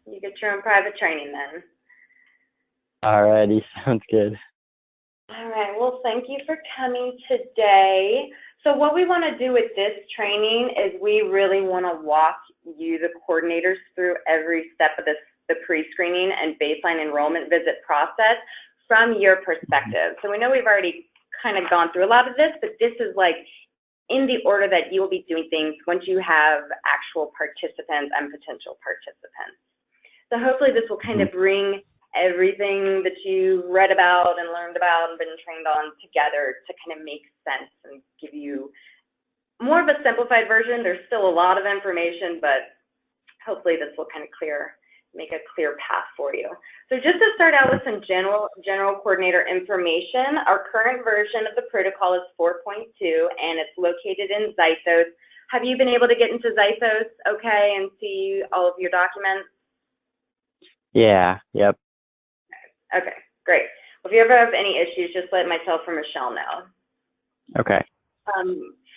You get your own private training then. Alrighty, sounds good. All right, well, thank you for coming today. So what we want to do with this training is we really want to walk you, the coordinators, through every step of the pre-screening and baseline enrollment visit process from your perspective. So we know we've already kind of gone through a lot of this, but this is like in the order that you will be doing things once you have actual participants and potential participants. So hopefully this will kind of bring everything that you read about and learned about and been trained on together to kind of make sense and give you more of a simplified version. There's still a lot of information, but hopefully this will kind of make a clear path for you. So just to start out with some general coordinator information, our current version of the protocol is 4.2 and it's located in Zythos. Have you been able to get into Zythos okay and see all of your documents? Yeah, yep. Okay, great. Well, if you ever have any issues, just let myself or Michelle know. Okay.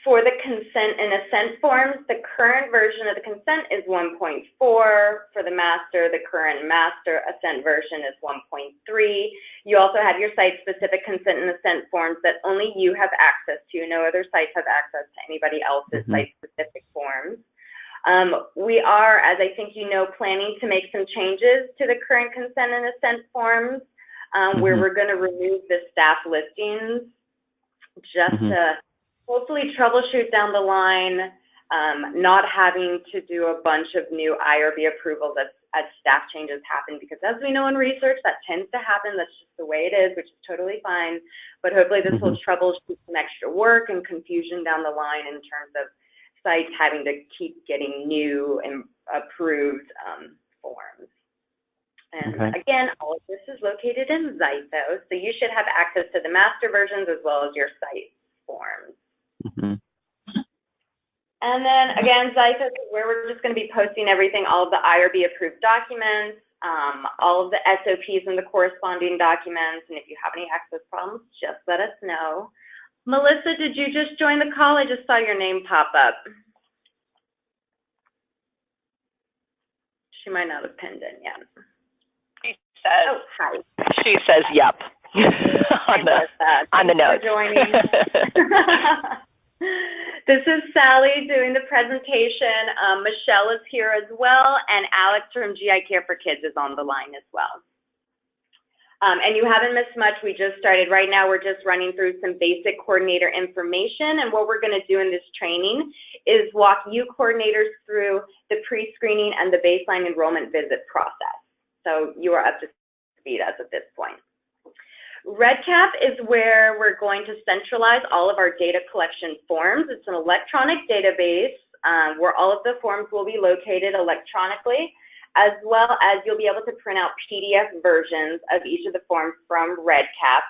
For the consent and assent forms, the current version of the consent is 1.4. For the master, the current master assent version is 1.3. You also have your site-specific consent and assent forms that only you have access to. No other sites have access to anybody else's site-specific forms. We are, as I think you know, planning to make some changes to the current consent and assent forms, where we're going to remove the staff listings just to hopefully troubleshoot down the line, not having to do a bunch of new IRB approvals as staff changes happen, because as we know in research, that tends to happen. That's just the way it is, which is totally fine. But hopefully this will troubleshoot some extra work and confusion down the line in terms of sites having to keep getting new and approved forms. And again, all of this is located in Zythos, so you should have access to the master versions as well as your site forms. And then again, Zythos is where we're just going to be posting everything, all of the IRB approved documents, all of the SOPs and the corresponding documents. And if you have any access problems, just let us know. Melissa, did you just join the call? I just saw your name pop up. She might not have pinned in yet. She says, oh, hi. She says, yep. on the notes. Joining. This is Sally doing the presentation. Michelle is here as well, and Alex from GI Care for Kids is on the line as well. And you haven't missed much. We just started. Right now, we're just running through some basic coordinator information. And what we're going to do in this training is walk you coordinators through the pre-screening and the baseline enrollment visit process. So you are up to speed as of this point. REDCap is where we're going to centralize all of our data collection forms. It's an electronic database where all of the forms will be located electronically, as well as you'll be able to print out PDF versions of each of the forms from REDCap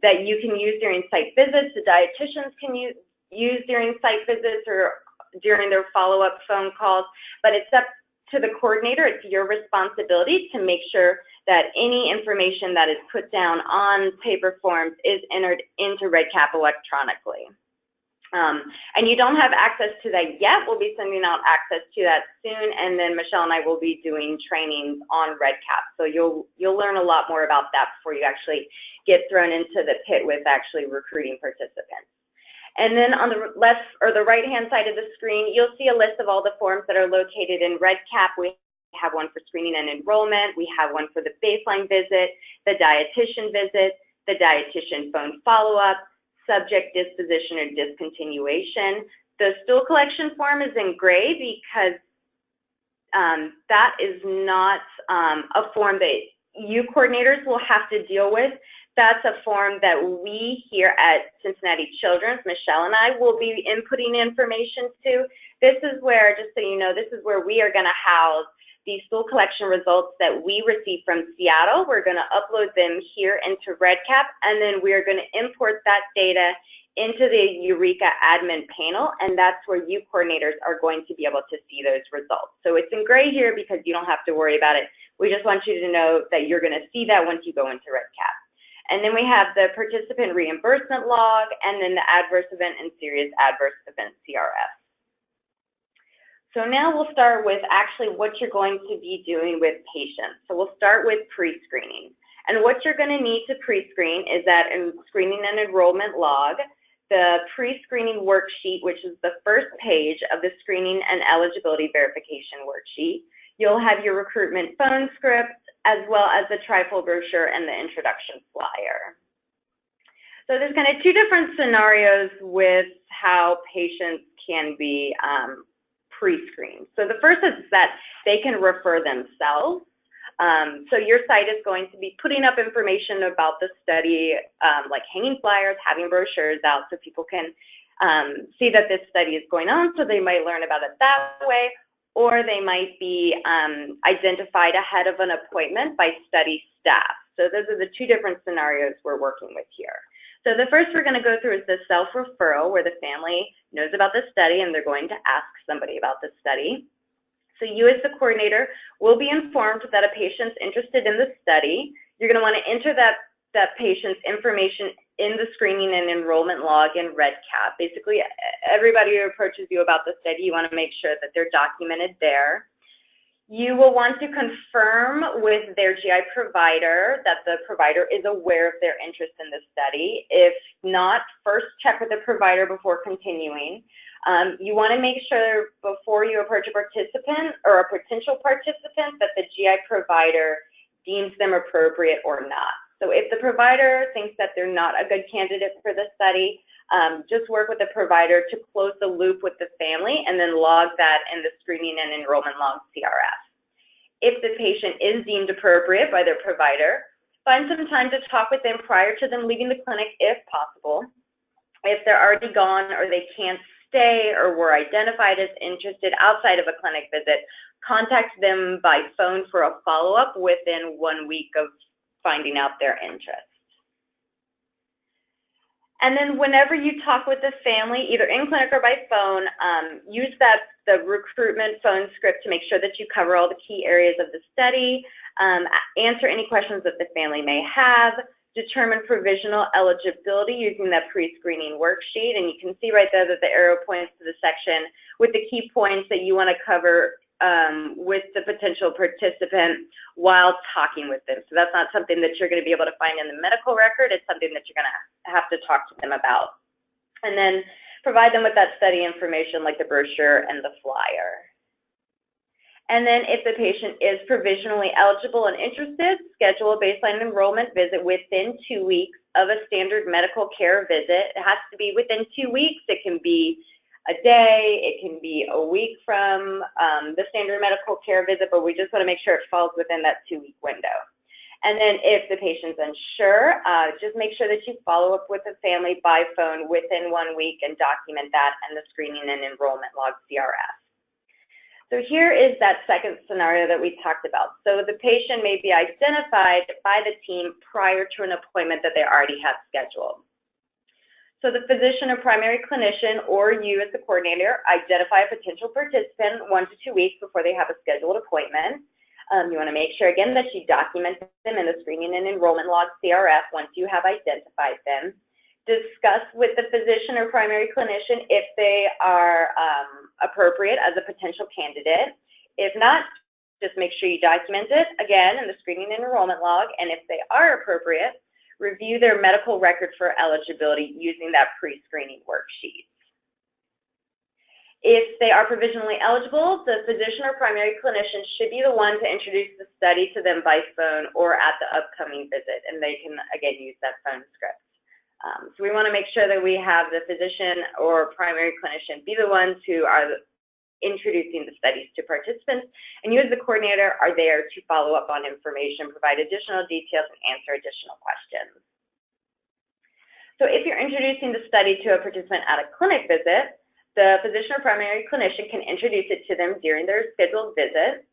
that you can use during site visits. The dietitians can use during site visits or during their follow-up phone calls, but it's up to the coordinator. It's your responsibility to make sure that any information that is put down on paper forms is entered into REDCap electronically. And you don't have access to that yet. We'll be sending out access to that soon, and then Michelle and I will be doing trainings on REDCap. So you'll learn a lot more about that before you actually get thrown into the pit with actually recruiting participants. And then on the left or the right-hand side of the screen, you'll see a list of all the forms that are located in REDCap. We have one for screening and enrollment. We have one for the baseline visit, the dietitian visit, the dietitian phone follow-up, subject disposition or discontinuation. The stool collection form is in gray because that is not a form that you coordinators will have to deal with. That's a form that we here at Cincinnati Children's, Michelle and I, will be inputting information to. This is where, just so you know, this is where we are going to house these stool collection results that we receive from Seattle. We're going to upload them here into REDCap, and then we're going to import that data into the Eureka admin panel, and that's where you coordinators are going to be able to see those results. So it's in gray here because you don't have to worry about it. We just want you to know that you're going to see that once you go into REDCap. And then we have the participant reimbursement log, and then the adverse event and serious adverse event CRF. So now we'll start with actually what you're going to be doing with patients. So we'll start with pre-screening. And what you're going to need to pre-screen is that in screening and enrollment log, the pre-screening worksheet, which is the first page of the screening and eligibility verification worksheet. You'll have your recruitment phone script, as well as the trifold brochure and the introduction flyer. So there's kind of two different scenarios with how patients can be pre-screened. So the first is that they can refer themselves. So your site is going to be putting up information about the study, like hanging flyers, having brochures out so people can see that this study is going on, so they might learn about it that way, or they might be identified ahead of an appointment by study staff. So those are the two different scenarios we're working with here. So the first we're going to go through is the self-referral, where the family knows about the study and they're going to ask somebody about the study. So you as the coordinator will be informed that a patient's interested in the study. You're going to want to enter that patient's information in the screening and enrollment log in REDCap. Basically, everybody who approaches you about the study, you want to make sure that they're documented there. You will want to confirm with their GI provider that the provider is aware of their interest in the study. If not, first check with the provider before continuing. You want to make sure before you approach a participant or a potential participant that the GI provider deems them appropriate or not. So if the provider thinks that they're not a good candidate for the study, just work with the provider to close the loop with the family and then log that in the screening and enrollment log CRF. If the patient is deemed appropriate by their provider, find some time to talk with them prior to them leaving the clinic if possible. If they're already gone or they can't stay or were identified as interested outside of a clinic visit, contact them by phone for a follow-up within 1 week of finding out their interest. And then whenever you talk with the family, either in clinic or by phone, use the recruitment phone script to make sure that you cover all the key areas of the study, answer any questions that the family may have, determine provisional eligibility using that pre-screening worksheet. And you can see right there that the arrow points to the section with the key points that you want to cover with the potential participant while talking with them. So that's not something that you're going to be able to find in the medical record. It's something that you're going to have to talk to them about. And then provide them with that study information like the brochure and the flyer. And then if the patient is provisionally eligible and interested, schedule a baseline enrollment visit within 2 weeks of a standard medical care visit. It has to be within 2 weeks. It can be a day, it can be a week from the standard medical care visit, but we just want to make sure it falls within that 2-week window. And then if the patient's unsure, just make sure that you follow up with the family by phone within 1 week and document that in the screening and enrollment log CRF. So here is that second scenario that we talked about. So the patient may be identified by the team prior to an appointment that they already have scheduled. So the physician or primary clinician or you as the coordinator identify a potential participant 1 to 2 weeks before they have a scheduled appointment. You want to make sure, again, that you document them in the screening and enrollment log CRF once you have identified them. Discuss with the physician or primary clinician if they are appropriate as a potential candidate. If not, just make sure you document it, again, in the screening and enrollment log, and if they are appropriate, review their medical record for eligibility using that pre-screening worksheet. If they are provisionally eligible, the physician or primary clinician should be the one to introduce the study to them by phone or at the upcoming visit, and they can, again, use that phone script. So we want to make sure that we have the physician or primary clinician be the ones who are introducing the studies to participants, and you as the coordinator are there to follow up on information, provide additional details, and answer additional questions. So if you're introducing the study to a participant at a clinic visit, the physician or primary clinician can introduce it to them during their scheduled visit.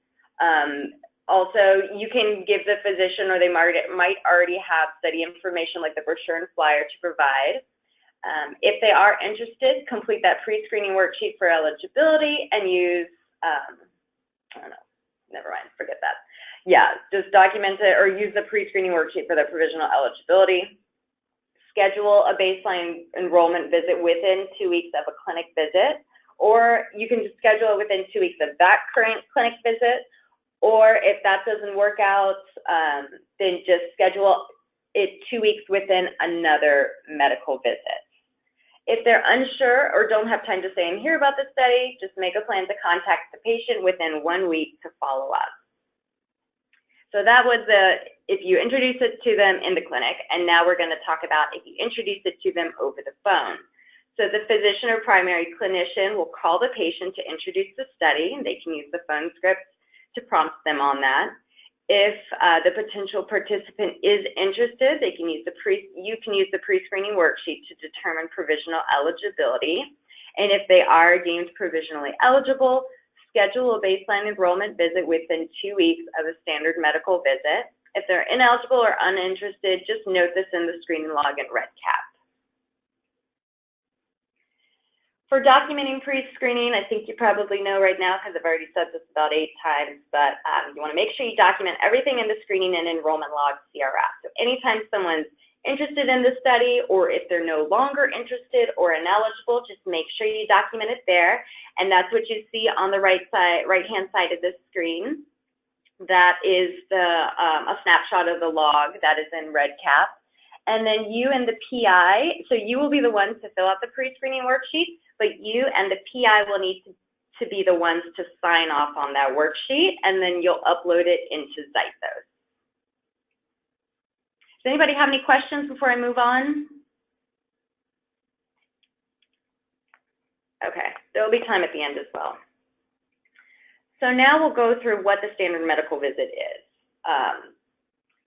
Also, you can give the physician, or they might already have study information like the brochure and flyer to provide. If they are interested, complete that pre-screening worksheet for eligibility and use, I don't know, never mind, forget that. Yeah, just document it or use the pre-screening worksheet for the provisional eligibility. Schedule a baseline enrollment visit within 2 weeks of a clinic visit, or you can just schedule it within 2 weeks of that current clinic visit, or if that doesn't work out, then just schedule it 2 weeks within another medical visit. If they're unsure or don't have time to stay and hear about the study, just make a plan to contact the patient within 1 week to follow up. So that was if you introduce it to them in the clinic, and now we're going to talk about if you introduce it to them over the phone. So the physician or primary clinician will call the patient to introduce the study, and they can use the phone script to prompt them on that. If the potential participant is interested, you can use the pre-screening worksheet to determine provisional eligibility. And if they are deemed provisionally eligible, schedule a baseline enrollment visit within 2 weeks of a standard medical visit. If they're ineligible or uninterested, just note this in the screening log in red cap. For documenting pre-screening, I think you probably know right now because I've already said this about 8 times, but you want to make sure you document everything in the screening and enrollment log CRF. So anytime someone's interested in the study, or if they're no longer interested or ineligible, just make sure you document it there. And that's what you see on the right-hand side of the screen. That is a snapshot of the log that is in red cap. And then you and the PI, so you will be the ones to fill out the pre-screening worksheet, but you and the PI will need to be the ones to sign off on that worksheet, and then you'll upload it into Zythos. Does anybody have any questions before I move on? Okay, there will be time at the end as well. So now we'll go through what the standard medical visit is.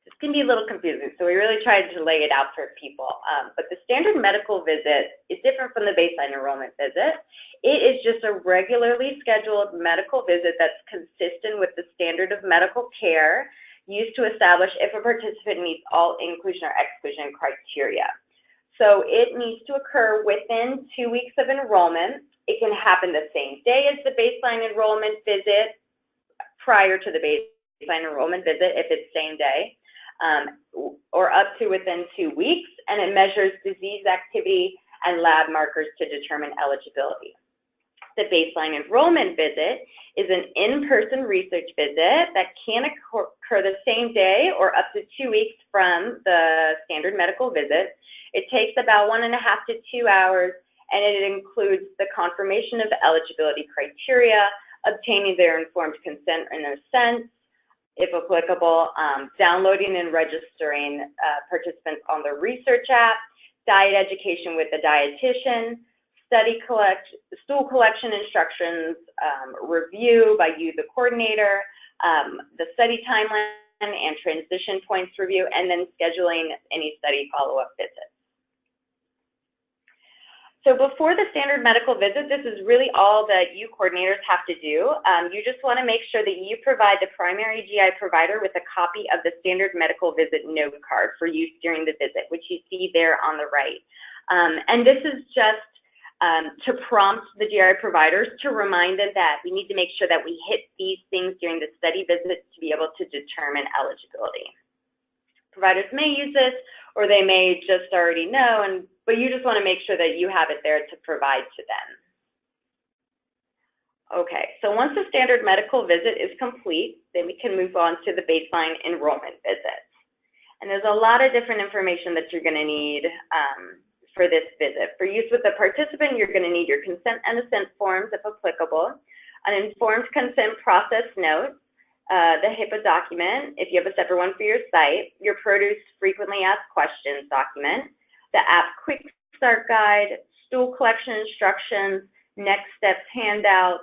This can be a little confusing, so we really tried to lay it out for people. But the standard medical visit is different from the baseline enrollment visit. It is just a regularly scheduled medical visit that's consistent with the standard of medical care used to establish if a participant meets all inclusion or exclusion criteria. So it needs to occur within 2 weeks of enrollment. It can happen the same day as the baseline enrollment visit, prior to the baseline enrollment visit if it's same day. Or up to within 2 weeks, and it measures disease activity and lab markers to determine eligibility. The baseline enrollment visit is an in-person research visit that can occur the same day or up to 2 weeks from the standard medical visit. It takes about 1.5 to 2 hours, and it includes the confirmation of eligibility criteria, obtaining their informed consent and assent, if applicable, downloading and registering participants on the research app, diet education with the dietitian, stool collection instructions, review by you, the coordinator, the study timeline and transition points review, and then scheduling any study follow-up visits. So before the standard medical visit, this is really all that you coordinators have to do. You just want to make sure that you provide the primary GI provider with a copy of the standard medical visit note card for use during the visit, which you see there on the right. And this is just to prompt the GI providers to remind them that we need to make sure that we hit these things during the study visit to be able to determine eligibility. Providers may use this, or they may just already know, but you just want to make sure that you have it there to provide to them. Okay, so once the standard medical visit is complete, then we can move on to the baseline enrollment visit. And there's a lot of different information that you're going to need for this visit. For use with the participant, you're going to need your consent and assent forms, if applicable, an informed consent process note, the HIPAA document, if you have a separate one for your site, your produce frequently asked questions document, the app quick start guide, stool collection instructions, next steps handout,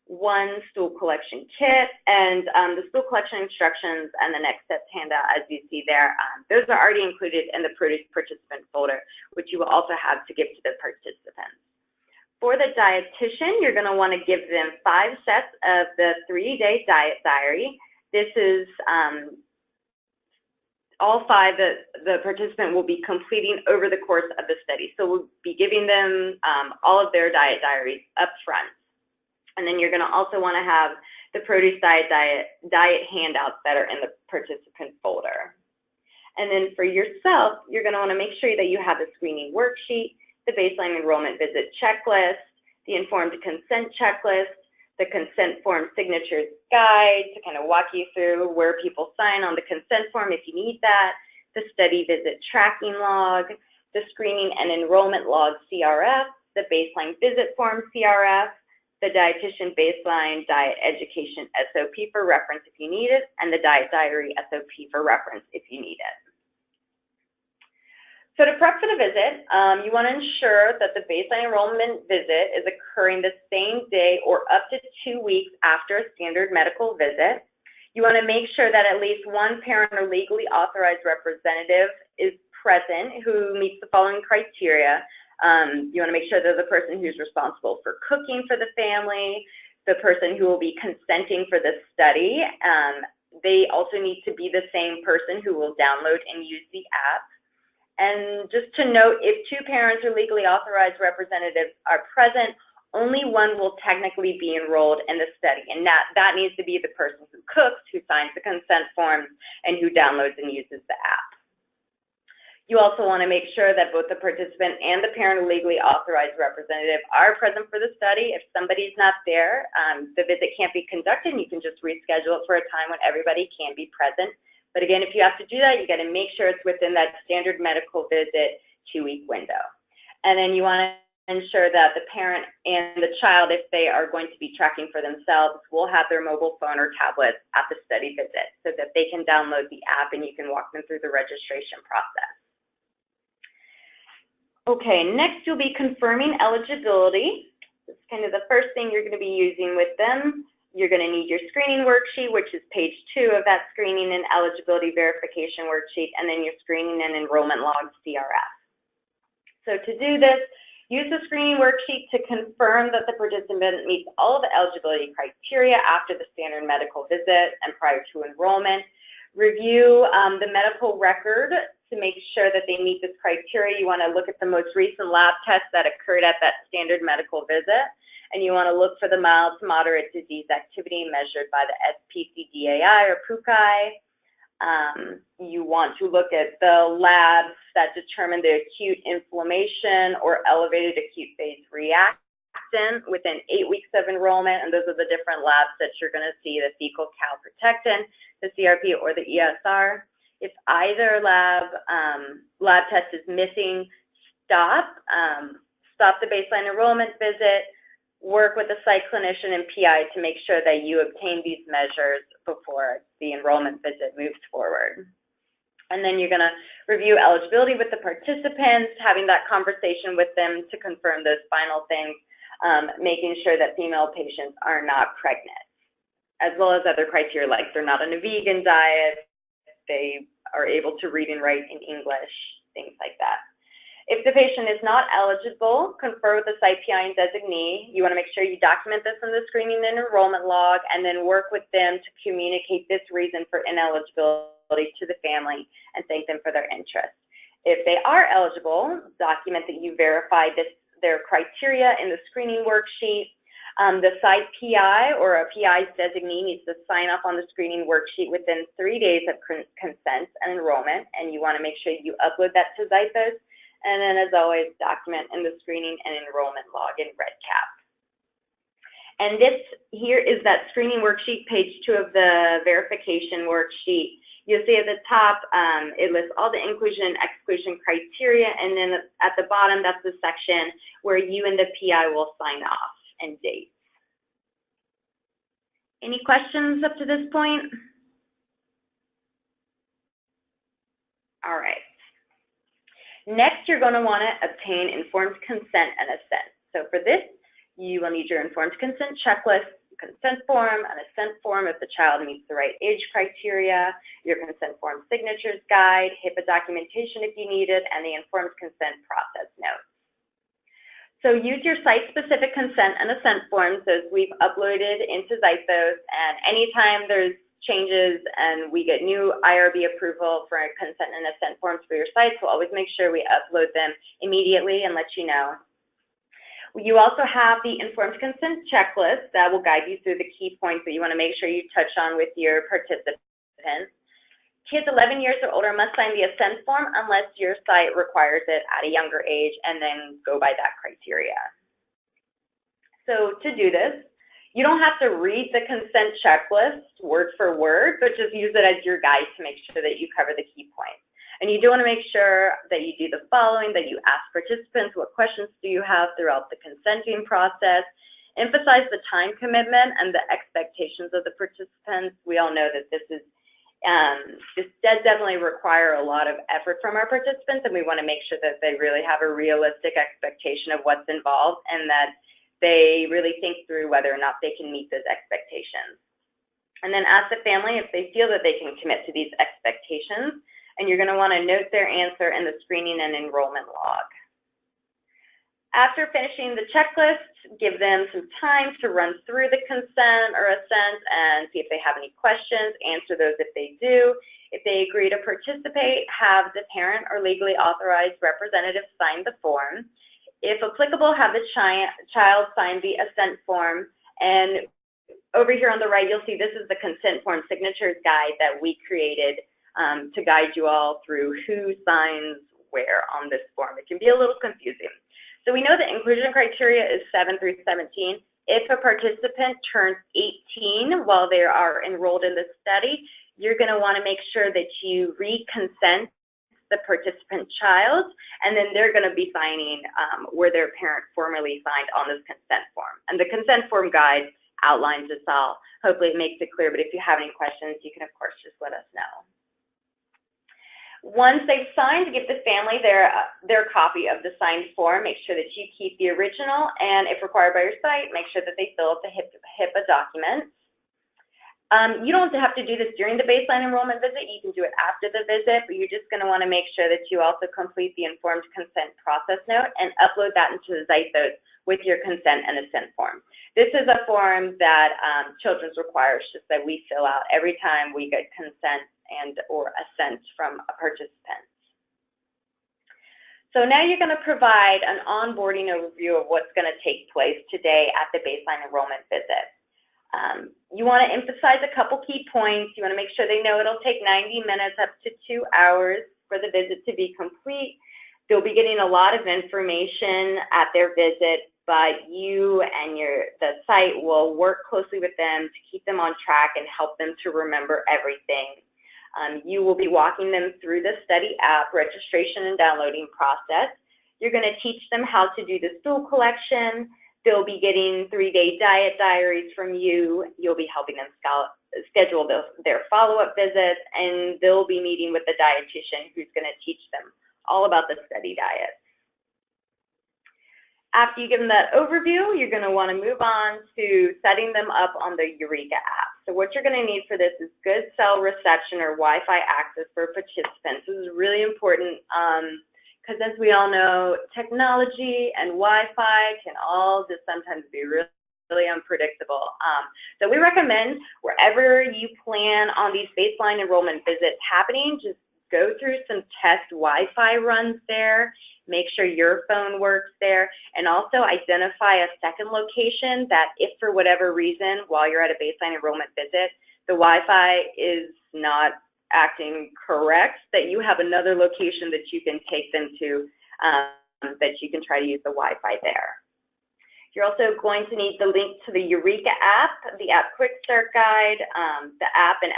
one stool collection kit, and the stool collection instructions and the next steps handout, as you see there, those are already included in the produce participant folder, which you will also have to give to the participants. For the dietitian, you're going to want to give them 5 sets of the 3-day diet diary. This is all 5 that the participant will be completing over the course of the study. So we'll be giving them all of their diet diaries up front. And then you're going to also want to have the produce diet handouts that are in the participant folder. And then for yourself, you're going to want to make sure that you have the screening worksheet, the baseline enrollment visit checklist, the informed consent checklist, the consent form signatures guide to kind of walk you through where people sign on the consent form if you need that, the study visit tracking log, the screening and enrollment log CRF, the baseline visit form CRF, the dietitian baseline diet education SOP for reference if you need it, and the diet diary SOP for reference if you need it. So to prep for the visit, you want to ensure that the baseline enrollment visit is occurring the same day or up to 2 weeks after a standard medical visit. You want to make sure that at least one parent or legally authorized representative is present who meets the following criteria. You want to make sure they're the person who's responsible for cooking for the family, the person who will be consenting for the study. They also need to be the same person who will download and use the app. And just to note, if 2 parents or legally authorized representatives are present, only one will technically be enrolled in the study, and that needs to be the person who cooks, who signs the consent forms, and who downloads and uses the app. You also want to make sure that both the participant and the parent or legally authorized representative are present for the study. If somebody's not there, the visit can't be conducted, and you can just reschedule it for a time when everybody can be present. But again, if you have to do that, you got to make sure it's within that standard medical visit 2-week window. And then you want to ensure that the parent and the child, if they are going to be tracking for themselves, will have their mobile phone or tablet at the study visit so that they can download the app and you can walk them through the registration process. Okay, next you'll be confirming eligibility. This is kind of the first thing you're going to be using with them. You're going to need your screening worksheet, which is page 2 of that screening and eligibility verification worksheet, and then your screening and enrollment log CRF. So to do this, use the screening worksheet to confirm that the participant meets all of the eligibility criteria after the standard medical visit and prior to enrollment. Review the medical record to make sure that they meet this criteria. You want to look at the most recent lab tests that occurred at that standard medical visit. And you want to look for the mild to moderate disease activity measured by the SPCDAI or PUCAI. You want to look at the labs that determine the acute inflammation or elevated acute phase reactant within 8 weeks of enrollment. And those are the different labs that you're going to see, the fecal calprotectin, the CRP, or the ESR. If either lab test is missing, stop the baseline enrollment visit, work with the site clinician and PI to make sure that you obtain these measures before the enrollment visit moves forward. And then you're going to review eligibility with the participants, having that conversation with them to confirm those final things, making sure that female patients are not pregnant, as well as other criteria like they're not on a vegan diet, they are able to read and write in English, things like that. If the patient is not eligible, confer with the site PI and designee. You want to make sure you document this in the screening and enrollment log, and then work with them to communicate this reason for ineligibility to the family and thank them for their interest. If they are eligible, document that you verified their criteria in the screening worksheet. The site PI or a PI's designee needs to sign up on the screening worksheet within 3 days of consent and enrollment, and you want to make sure you upload that to Zythos. And then, as always, document in the screening and enrollment log in REDCap. And this here is that screening worksheet, page 2 of the verification worksheet. You'll see at the top, it lists all the inclusion and exclusion criteria, and then at the bottom, that's the section where you and the PI will sign off and date. Any questions up to this point? All right. Next, you're going to want to obtain informed consent and assent. So for this, you will need your informed consent checklist, consent form, an assent form if the child meets the right age criteria, your consent form signatures guide, HIPAA documentation if you need it, and the informed consent process notes. So use your site-specific consent and assent forms as we've uploaded into Zythos, and anytime there's changes and we get new IRB approval for consent and assent forms for your sites, we'll always make sure we upload them immediately and let you know. You also have the informed consent checklist that will guide you through the key points that you want to make sure you touch on with your participants. Kids 11 years or older must sign the assent form unless your site requires it at a younger age, and then go by that criteria. So to do this, you don't have to read the consent checklist word for word, but just use it as your guide to make sure that you cover the key points. And you do want to make sure that you do the following, that you ask participants what questions do you have throughout the consenting process, emphasize the time commitment and the expectations of the participants. We all know that this does definitely require a lot of effort from our participants, and we want to make sure that they really have a realistic expectation of what's involved and that they really think through whether or not they can meet those expectations. And then ask the family if they feel that they can commit to these expectations, and you're going to want to note their answer in the screening and enrollment log. After finishing the checklist, give them some time to run through the consent or assent and see if they have any questions, answer those if they do. If they agree to participate, have the parent or legally authorized representative sign the form. If applicable, have the child sign the assent form. And over here on the right, you'll see this is the consent form signatures guide that we created to guide you all through who signs where on this form. It can be a little confusing. So we know the inclusion criteria is 7 through 17. If a participant turns 18 while they are enrolled in the study, you're going to want to make sure that you re-consent the participant child, and then they're going to be signing where their parent formally signed on this consent form. And the consent form guide outlines this all. Hopefully it makes it clear, but if you have any questions, you can of course just let us know. Once they've signed, give the family their copy of the signed form. Make sure that you keep the original, and if required by your site, make sure that they fill out the HIPAA documents. You don't have to do this during the baseline enrollment visit. You can do it after the visit, but you're just going to want to make sure that you also complete the informed consent process note and upload that into the Zythos with your consent and assent form. This is a form that Children's requires just that we fill out every time we get consent and or assent from a participant. So now you're going to provide an onboarding overview of what's going to take place today at the baseline enrollment visit. You want to emphasize a couple key points. You want to make sure they know it'll take 90 minutes up to 2 hours for the visit to be complete. They'll be getting a lot of information at their visit, but you and the site will work closely with them to keep them on track and help them to remember everything. You will be walking them through the study app registration and downloading process. You're going to teach them how to do the stool collection. They'll be getting 3-day diet diaries from you. You'll be helping them schedule their follow-up visits, and they'll be meeting with the dietitian who's going to teach them all about the study diet. After you give them that overview, you're going to want to move on to setting them up on the Eureka app. So what you're going to need for this is good cell reception or Wi-Fi access for participants. This is really important because as we all know, technology and Wi-Fi can all just sometimes be really unpredictable. So we recommend wherever you plan on these baseline enrollment visits happening, just go through some test Wi-Fi runs there, make sure your phone works there, and also identify a second location that if for whatever reason, while you're at a baseline enrollment visit, the Wi-Fi is not acting correct, that you have another location that you can take them to, that you can try to use the Wi-Fi there. You're also going to need the link to the Eureka app, the app quick start guide, the app and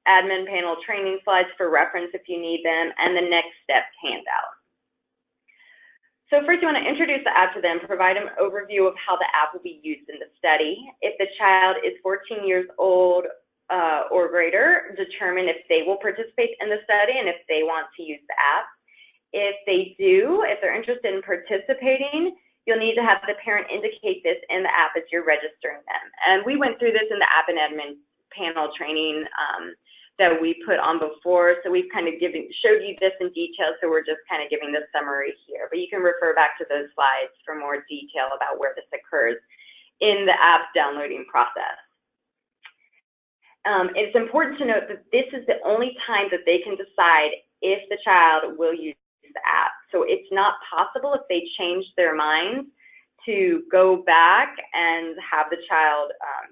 admin panel training slides for reference if you need them, and the next steps handout. So first you want to introduce the app to them, provide them an overview of how the app will be used in the study. If the child is 14 years old or greater, determine if they will participate in the study and if they want to use the app. If they do, if they're interested in participating, you'll need to have the parent indicate this in the app as you're registering them. And we went through this in the app and admin panel training that we put on before, so we've kind of showed you this in detail, so we're just kind of giving the summary here. But you can refer back to those slides for more detail about where this occurs in the app downloading process. It's important to note that this is the only time that they can decide if the child will use the app. So it's not possible if they change their minds to go back and have the child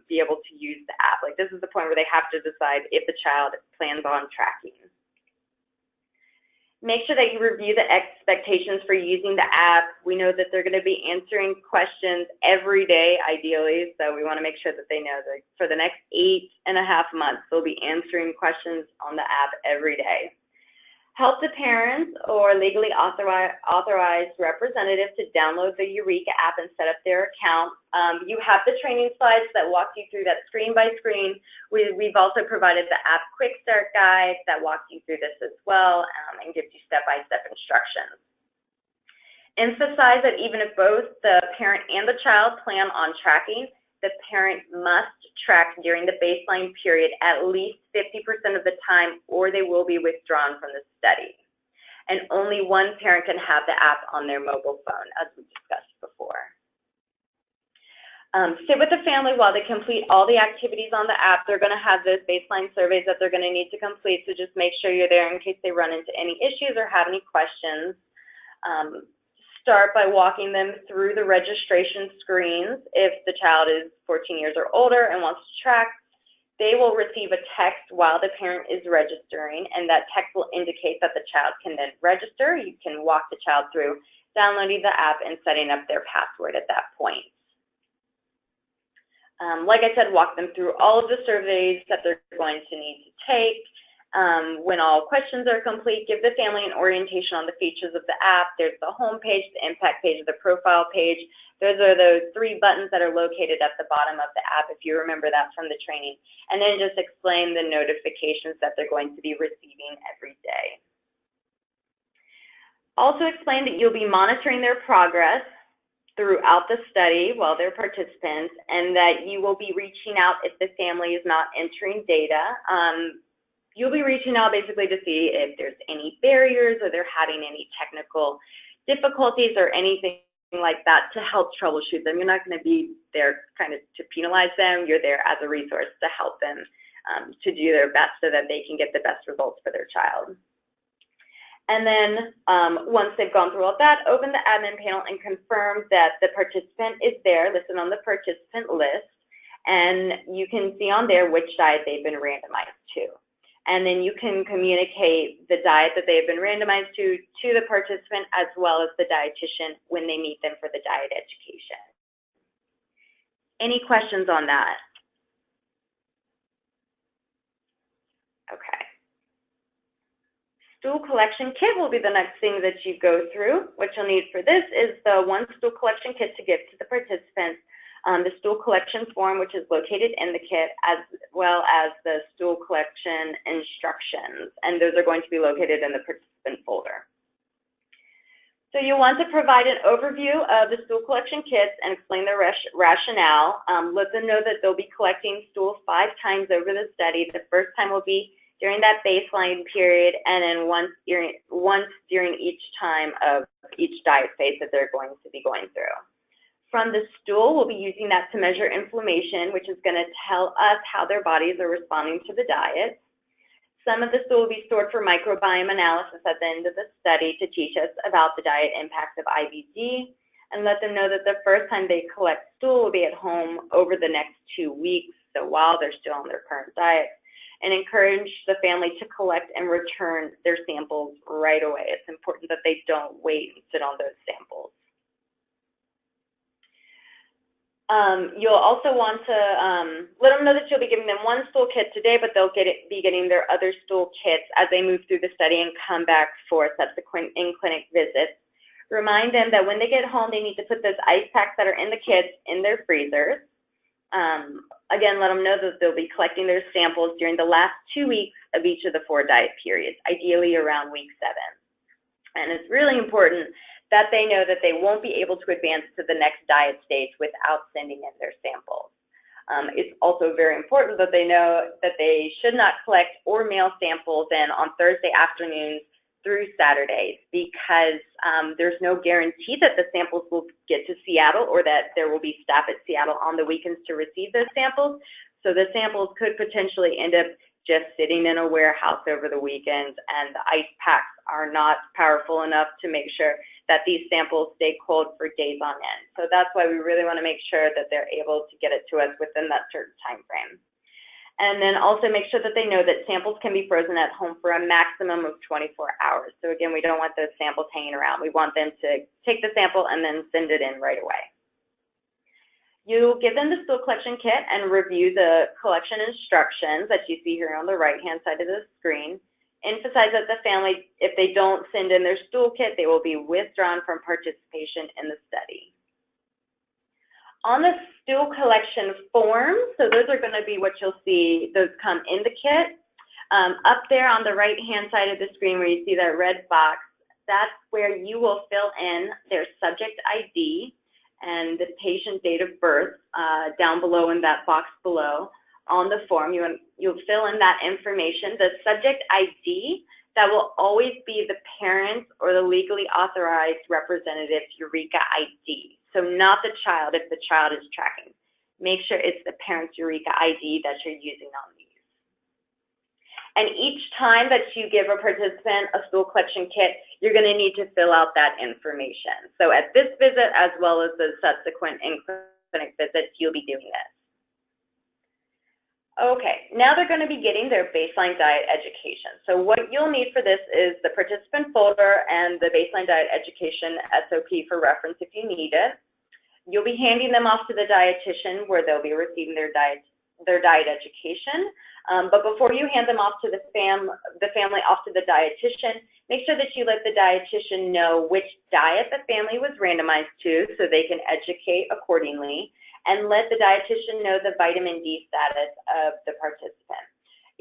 be able to use the app. Like, this is the point where they have to decide if the child plans on tracking. Make sure that you review the expectations for using the app. We know that they're going to be answering questions every day, ideally, so we want to make sure that they know that for the next 8.5 months, they'll be answering questions on the app every day. Help the parents or legally authorized representative to download the Eureka app and set up their account. You have the training slides that walk you through that screen by screen. We've also provided the app quick start guide that walks you through this as well and gives you step-by-step instructions. Emphasize that even if both the parent and the child plan on tracking, the parent must track during the baseline period at least 50% of the time, or they will be withdrawn from the study. And only one parent can have the app on their mobile phone, as we discussed before. Sit with the family while they complete all the activities on the app. They're going to have those baseline surveys that they're going to need to complete, so just make sure you're there in case they run into any issues or have any questions. Start by walking them through the registration screens. If the child is 14 years or older and wants to track, they will receive a text while the parent is registering, and that text will indicate that the child can then register. You can walk the child through downloading the app and setting up their password at that point. Like I said, walk them through all of the surveys that they're going to need to take. When all questions are complete, give the family an orientation on the features of the app. There's the home page, the impact page, the profile page. Those are those 3 buttons that are located at the bottom of the app, if you remember that from the training. And then just explain the notifications that they're going to be receiving every day. Also explain that you'll be monitoring their progress throughout the study while they're participants, and that you will be reaching out if the family is not entering data. You'll be reaching out basically to see if there's any barriers or they're having any technical difficulties or anything like that to help troubleshoot them. You're not going to be there kind of to penalize them. You're there as a resource to help them to do their best so that they can get the best results for their child. And then once they've gone through all that, open the admin panel and confirm that the participant is there, listed on the participant list, and you can see on there which diet they've been randomized to. And then you can communicate the diet that they have been randomized to the participant as well as the dietitian when they meet them for the diet education. Any questions on that? Okay. Stool collection kit will be the next thing that you go through. What you'll need for this is the 1 stool collection kit to give to the participants. The stool collection form, which is located in the kit, as well as the stool collection instructions, and those are going to be located in the participant folder. So you'll want to provide an overview of the stool collection kits and explain their rationale. Let them know that they'll be collecting stools 5 times over the study. The first time will be during that baseline period, and then once during each time of each diet phase that they're going to be going through. From the stool, we'll be using that to measure inflammation, which is going to tell us how their bodies are responding to the diet. Some of the stool will be stored for microbiome analysis at the end of the study to teach us about the diet impacts of IBD, and let them know that the first time they collect stool will be at home over the next 2 weeks, so while they're still on their current diet, and encourage the family to collect and return their samples right away. It's important that they don't wait and sit on those samples. You'll also want to let them know that you'll be giving them 1 stool kit today, but they'll be getting their other stool kits as they move through the study and come back for subsequent in-clinic visits. Remind them that when they get home, they need to put those ice packs that are in the kits in their freezers. Again, let them know that they'll be collecting their samples during the last 2 weeks of each of the 4 diet periods, ideally around week 7. And it's really important that they know that they won't be able to advance to the next diet stage without sending in their samples. It's also very important that they know that they should not collect or mail samples in on Thursday afternoons through Saturdays, because there's no guarantee that the samples will get to Seattle or that there will be staff at Seattle on the weekends to receive those samples. So the samples could potentially end up just sitting in a warehouse over the weekend, and the ice packs are not powerful enough to make sure that these samples stay cold for days on end. So that's why we really want to make sure that they're able to get it to us within that certain time frame. And then also make sure that they know that samples can be frozen at home for a maximum of 24 hours. So again, we don't want those samples hanging around. We want them to take the sample and then send it in right away. You give them the stool collection kit and review the collection instructions that you see here on the right-hand side of the screen. Emphasize that the family, if they don't send in their stool kit, they will be withdrawn from participation in the study. On the stool collection forms, so those are going to be what you'll see, those come in the kit. Up there on the right-hand side of the screen where you see that red box, that's where you will fill in their subject ID and the patient date of birth down below in that box below. On the form, you'll fill in that information. The subject ID, that will always be the parent's or the legally authorized representative's Eureka ID. So not the child if the child is tracking. Make sure it's the parent's Eureka ID that you're using on these. And each time that you give a participant a stool collection kit, you're going to need to fill out that information. So at this visit, as well as the subsequent in-clinic visits, you'll be doing this. Okay, now they're going to be getting their baseline diet education. So what you'll need for this is the participant folder and the baseline diet education SOP for reference if you need it. You'll be handing them off to the dietitian where they'll be receiving their diet education. But before you hand them off to the family off to the dietitian, make sure that you let the dietitian know which diet the family was randomized to so they can educate accordingly, and let the dietitian know the vitamin D status of the participant.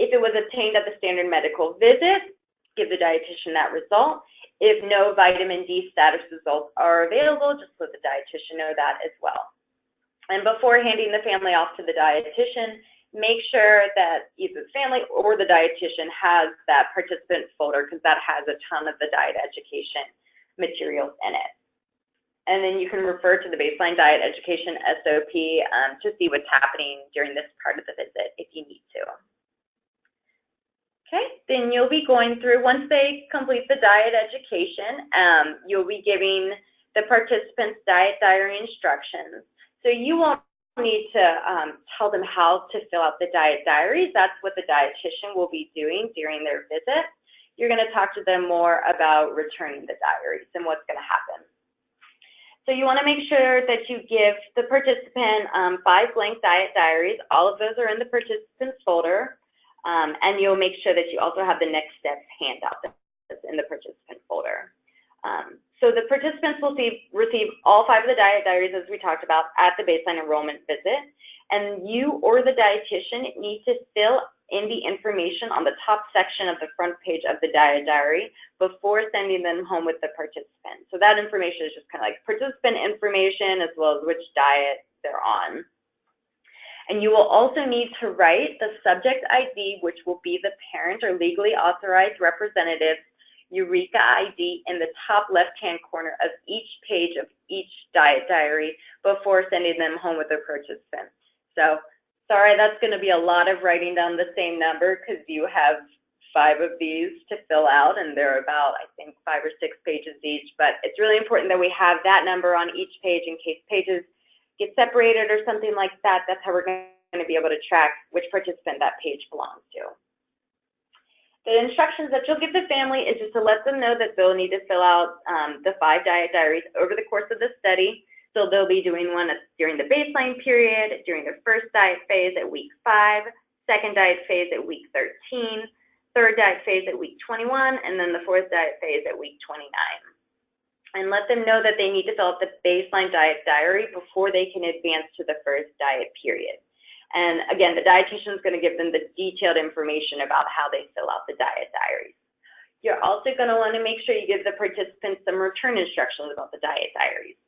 If it was obtained at the standard medical visit, give the dietitian that result. If no vitamin D status results are available, just let the dietitian know that as well. And before handing the family off to the dietitian, make sure that either the family or the dietitian has that participant folder, because that has a ton of the diet education materials in it. And then you can refer to the baseline diet education SOP to see what's happening during this part of the visit if you need to. Okay, then you'll be going through, once they complete the diet education, you'll be giving the participants diet diary instructions. So you won't need to tell them how to fill out the diet diaries. That's what the dietitian will be doing during their visit. You're going to talk to them more about returning the diaries and what's going to happen. So you want to make sure that you give the participant 5 blank diet diaries. All of those are in the participant's folder. And you'll make sure that you also have the next steps handout that's in the participant folder. So the participants will receive all 5 of the diet diaries, as we talked about, at the baseline enrollment visit. And you or the dietitian need to fill in the information on the top section of the front page of the diet diary before sending them home with the participant. So that information is just kind of like participant information as well as which diet they're on. And you will also need to write the subject ID, which will be the parent or legally authorized representative's Eureka ID in the top left-hand corner of each page of each diet diary before sending them home with their participant. So, sorry, that's going to be a lot of writing down the same number because you have 5 of these to fill out, and they're about, I think, 5 or 6 pages each. But it's really important that we have that number on each page in case pages get separated or something like that. That's how we're going to be able to track which participant that page belongs to. The instructions that you'll give the family is just to let them know that they'll need to fill out the 5 diet diaries over the course of the study. So they'll be doing one during the baseline period, during their first diet phase at week 5, second diet phase at week 13, third diet phase at week 21, and then the 4th diet phase at week 29. And let them know that they need to fill out the baseline diet diary before they can advance to the first diet period. And again, the dietitian is going to give them the detailed information about how they fill out the diet diaries. You're also going to want to make sure you give the participants some return instructions about the diet diaries.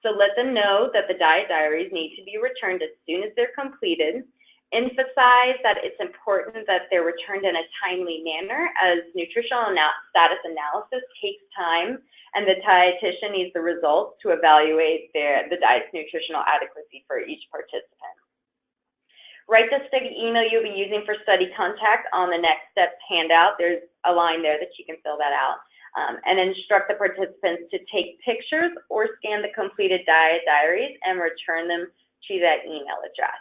So let them know that the diet diaries need to be returned as soon as they're completed. Emphasize that it's important that they're returned in a timely manner, as nutritional status analysis takes time, and the dietitian needs the results to evaluate the diet's nutritional adequacy for each participant. Write the study email you'll be using for study contact on the next steps handout. There's a line there that you can fill that out. And instruct the participants to take pictures or scan the completed diet diaries and return them to that email address.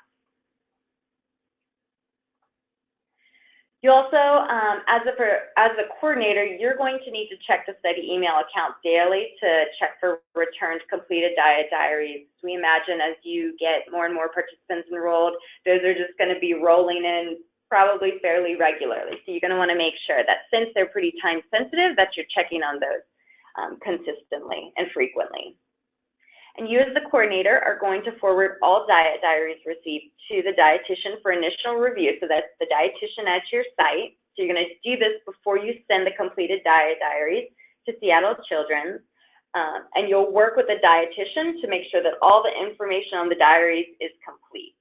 You also, as a coordinator, you're going to need to check the study email accounts daily to check for returned completed diet diaries. We imagine as you get more and more participants enrolled, those are just going to be rolling in probably fairly regularly. So you're going to want to make sure that since they're pretty time sensitive, that you're checking on those consistently and frequently. And you as the coordinator are going to forward all diet diaries received to the dietitian for initial review. So that's the dietitian at your site. So you're going to do this before you send the completed diet diaries to Seattle Children's. And you'll work with the dietitian to make sure that all the information on the diaries is complete.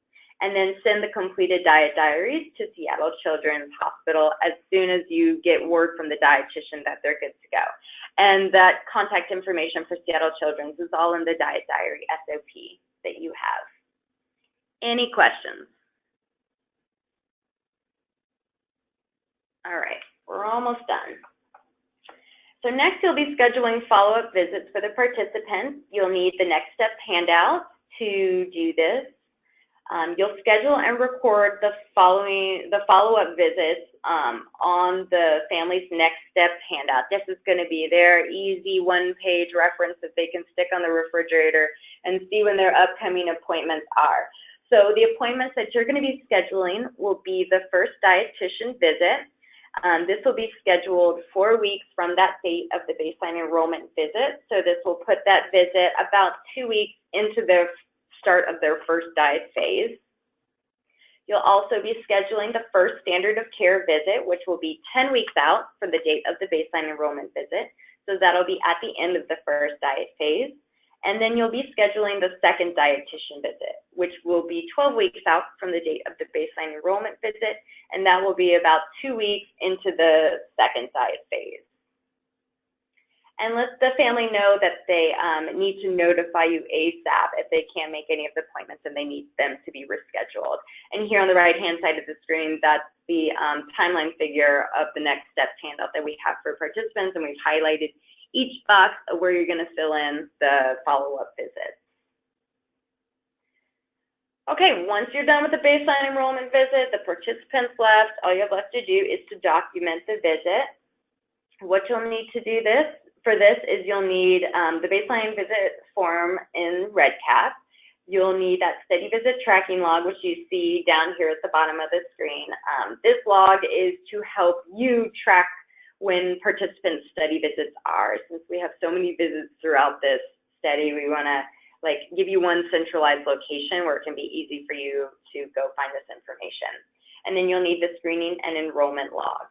And then send the completed diet diaries to Seattle Children's Hospital as soon as you get word from the dietitian that they're good to go. And that contact information for Seattle Children's is all in the diet diary SOP that you have. Any questions? All right, we're almost done. So next you'll be scheduling follow-up visits for the participants. You'll need the next step handout to do this. You'll schedule and record the follow-up visits on the family's next steps handout. This is going to be their easy one-page reference that they can stick on the refrigerator and see when their upcoming appointments are. So the appointments that you're going to be scheduling will be the first dietitian visit. This will be scheduled 4 weeks from that date of the baseline enrollment visit. So this will put that visit about 2 weeks into their start of their first diet phase. You'll also be scheduling the first standard of care visit, which will be 10 weeks out from the date of the baseline enrollment visit. So that'll be at the end of the first diet phase. And then you'll be scheduling the second dietitian visit, which will be 12 weeks out from the date of the baseline enrollment visit. And that will be about 2 weeks into the second diet phase. And let the family know that they need to notify you ASAP if they can't make any of the appointments and they need them to be rescheduled. And here on the right-hand side of the screen, that's the timeline figure of the next steps handout that we have for participants, and we've highlighted each box where you're going to fill in the follow-up visits. Okay, once you're done with the baseline enrollment visit, the participants left, all you have left to do is to document the visit. What you'll need to do for this is you'll need the baseline visit form in REDCap. You'll need that study visit tracking log, which you see down here at the bottom of the screen. This log is to help you track when participants' study visits are. Since we have so many visits throughout this study, we want to give you one centralized location where it can be easy for you to go find this information. And then you'll need the screening and enrollment log.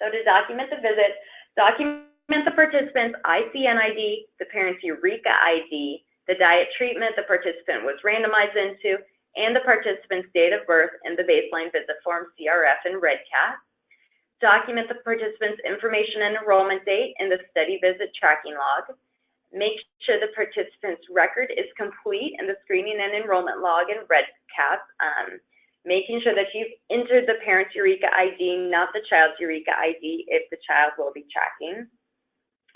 So to document the visit, document the participant's ICN ID, the parent's Eureka ID, the diet treatment the participant was randomized into, and the participant's date of birth in the baseline visit form CRF and REDCap. Document the participant's information and enrollment date in the study visit tracking log. Make sure the participant's record is complete in the screening and enrollment log in REDCap. Making sure that you've entered the parent's Eureka ID, not the child's Eureka ID, if the child will be tracking.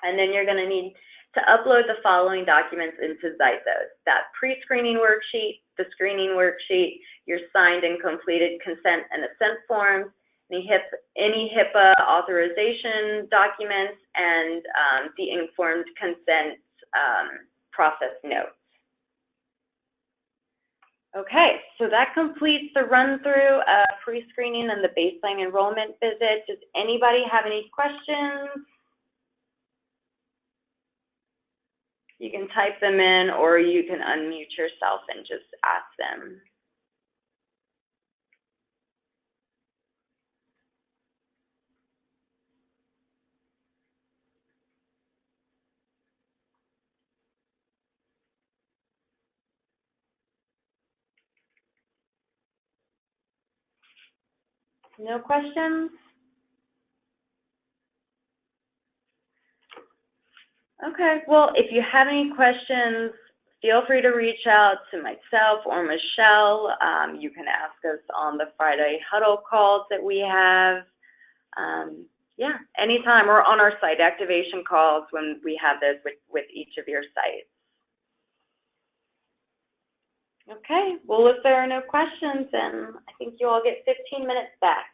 And then you're going to need to upload the following documents into Zythos: that pre-screening worksheet, the screening worksheet, your signed and completed consent and assent forms, any HIPAA authorization documents, and the informed consent process notes. Okay, so that completes the run-through of pre-screening and the baseline enrollment visit. Does anybody have any questions? You can type them in, or you can unmute yourself and just ask them. No questions? Okay, well, if you have any questions, feel free to reach out to myself or Michelle. You can ask us on the Friday huddle calls that we have. Yeah, anytime, or on our site activation calls when we have this with each of your sites. Okay, well, if there are no questions, then I think you all get 15 minutes back.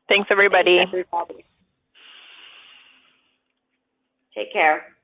Thanks, everybody. Thanks, everybody. Take care.